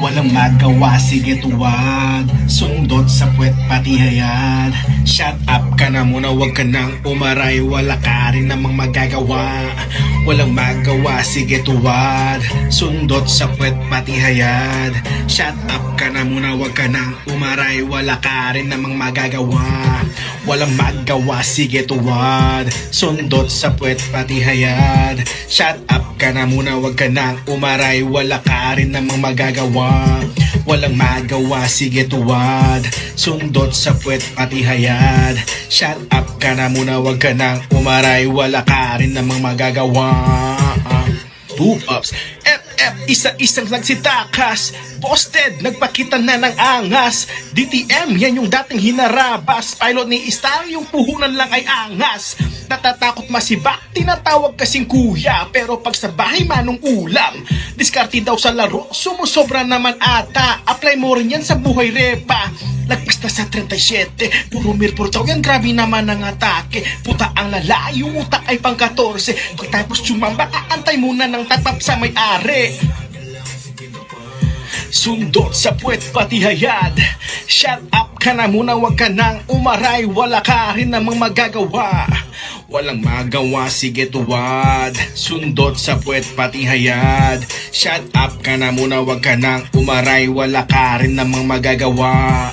Walang magawa, sige tuwag. Sundot sa puwet pati hayad. Shut up ka na muna, wag ka nang umaray. Wala ka rin namang magagawa. Walang magawa, sige tuwad. Sundot sa puwet pati hayad. Shut up ka na muna, wag ka nang umaray. Wala ka rin namang magagawa. Walang magawa, sige tuwad. Sundot sa puwet pati hayad. Shut up ka na muna, wag ka nang umaray. Wala ka rin namang magagawa. Walang magawa, sige tuwad. Sundot sa puwet pati hayad. Shut up ka na muna, wag ka nang umaray. Wala ka rin namang magagawa. Boom ups, FF, isa-isang nagsitakas. Posted, nagpakita na ng angas. DTM, yan yung dating hinarabas. Pilot ni Star, yung puhunan lang ay angas. Natatakot masibak, tinatawag kasing kuya. Pero pag sa bahay manong ulam, diskarte daw sa laro, sumusobra naman ata. Apply mo rin yan sa buhay repa. Lagpas na sa 37, puro mirpur daw yan, grabe naman ang atake. Puta ang lala, yung utak ay pang 14. Pagtapos sumamba, aantay muna ng tatap sa may-ari. Sundot sa puwet pati hayad. Shut up ka na muna, wag ka nang umaray. Wala ka rin namang magagawa. Walang magawa, sige tuwad. Sundot sa puwet pati hayad. Shut up ka na muna, wag ka nang umaray. Wala ka rin namang magagawa.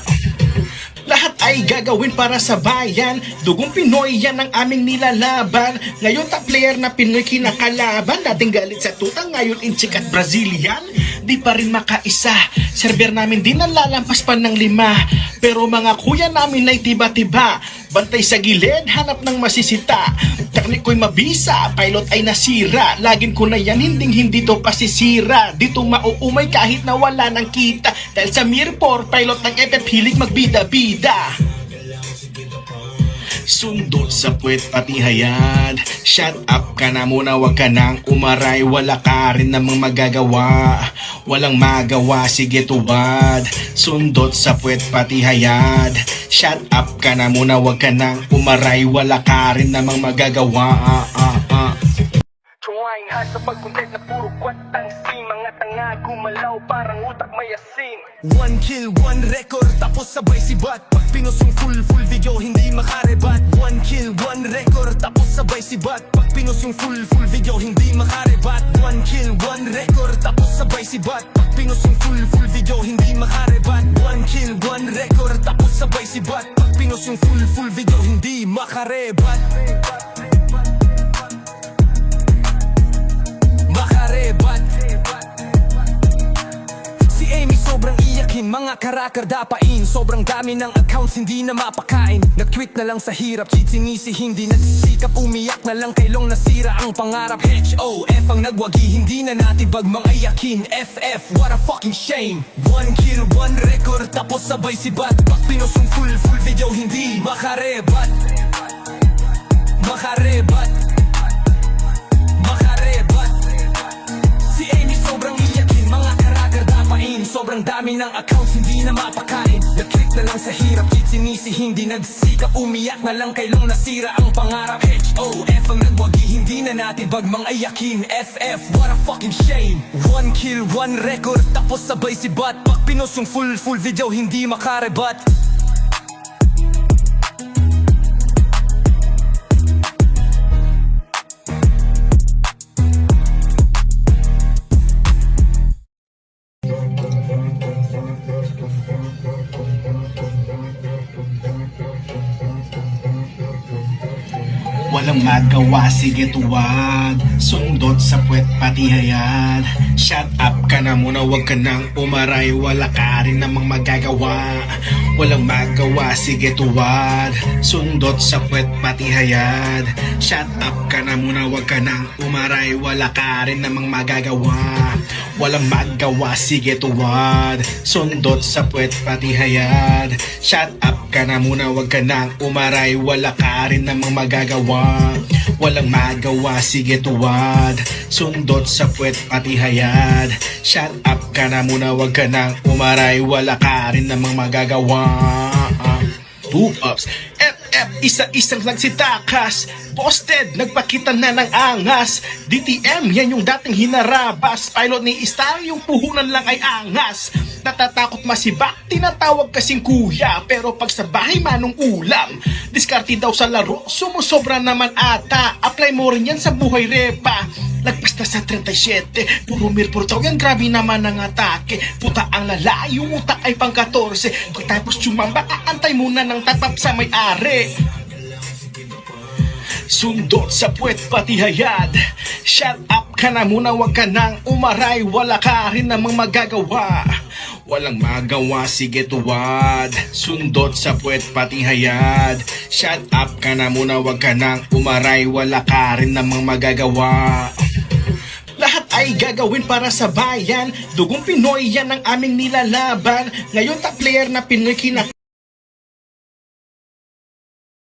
Lahat ay gagawin para sa bayan. Dugong Pinoy yan ang aming nilalaban. Ngayon top player na Pinoy kinakalaban. Dating galit sa tutang, ngayon inchik at Brazilian. Di pa rin makaisa. Server namin din nalalampas pa ng 5. Pero mga kuya namin ay tiba-tiba. Bantay sa gilid, hanap ng masisita. Teknik ko'y mabisa, pilot ay nasira. Lagin ko na yan, hindi to pasisira. Dito mauumay kahit na wala ng kita. Dahil sa Mirpor, pilot ng FF hilig magbida-bida. Sundot sa puwet pati hayad. Shut up ka na muna, wag ka nang umaray. Wala ka rin namang magagawa. Walang magawa, sige tuwad. Sundot sa puwet pati hayad. Shut up ka na muna, wag ka nang umaray. Wala ka rin namang magagawa. Tuwaing ha sa pagkuntet na puro kwatang si mga tanga gumalaw parang utak may asin. 1 kill, 1 record, tapos sabay sibat. Pag pinos yung full video, hindi makarebat. 1 kill, 1 record, tapos sabay sibat. Pag pinos yung full video, hindi makarebat. 1 kill, 1 record, tapos sabay sibat. Pag pinos yung full video, hindi makarebat. 1 kill, 1 record, tapos sabay sibat. Pag pinos yung full video, hindi makarebat. Si Amy sobrang iyakin, mga karakter dapain. Sobrang dami ng accounts, hindi na mapakain. Nag-quit na lang sa hirap, sinisi hindi nagsisikap. Umiyak na lang kailong nasira ang pangarap. HOF ang nagwagi, hindi na natibag mga yakin. FF, what a fucking shame. 1 kill, 1 record, tapos sabay sibat. Pag pinos yung full video, hindi makarebat. Makarebat. Si Amy sobrang iyakin, mga karakter dapain. Sobrang dami ng accounts, hindi na mapakain. Nag-click na lang sa hirap, sinisi hindi nagsikap. Umiyak na lang kailong nasira ang pangarap. HOF ang nagwagi, hindi na natibag mga yakin. FF, what a fucking shame. 1 kill, 1 record, tapos sabay sibat. Pag pinos yung full video, hindi makarebat. Walang magawa, sige tuwag. Sundot sa puwet pati hayad. Shut up ka na muna, wag ka nang umaray. Wala ka rin namang magagawa. Walang magawa, sige tuwad. Sundot sa puwet pati hayad. Shut up ka na muna, wag ka nang umaray. Wala ka rin namang magagawa. Walang magawa, sige tuwad. Sundot sa puwet pati hayad. Shut up ka na muna, wag ka nang umaray. Wala ka rin namang magagawa. Walang magawa, sige tuwad. Sundot sa puwet pati hayad. Shut up ka na muna, wag ka nang umaray. Wala ka rin namang magagawa. Boom ups, FF, step, isa-isang nagsitakas. Posted, nagpakita na ng angas. DTM, yan yung dating hinarabas. Pilot ni Star, yung puhunan lang ay angas. Natatakot masibak, tinatawag kasing kuya. Pero pag sa bahay manong ulam, diskarte daw sa laro, sumusobra naman ata. Apply mo rin yan sa buhay repa. Lagpas na sa 37, puro mirpur daw yan, grabe naman ang atake. Puta ang lalayo, utak ay pang 14. Pagkatapos sumamba, aantay muna ng tatap sa may-ari. Sundot sa puwet pati hayad. Shut up ka na muna, wag ka nang umaray. Wala ka rin namang magagawa. Walang magawa, sige tuwad. Sundot sa puwet pati hayad. Shut up ka na muna, wag ka nang umaray. Wala ka rin namang magagawa. Lahat ay gagawin para sa bayan. Dugong Pinoy yan ang aming nilalaban. Ngayon top player na Pinoy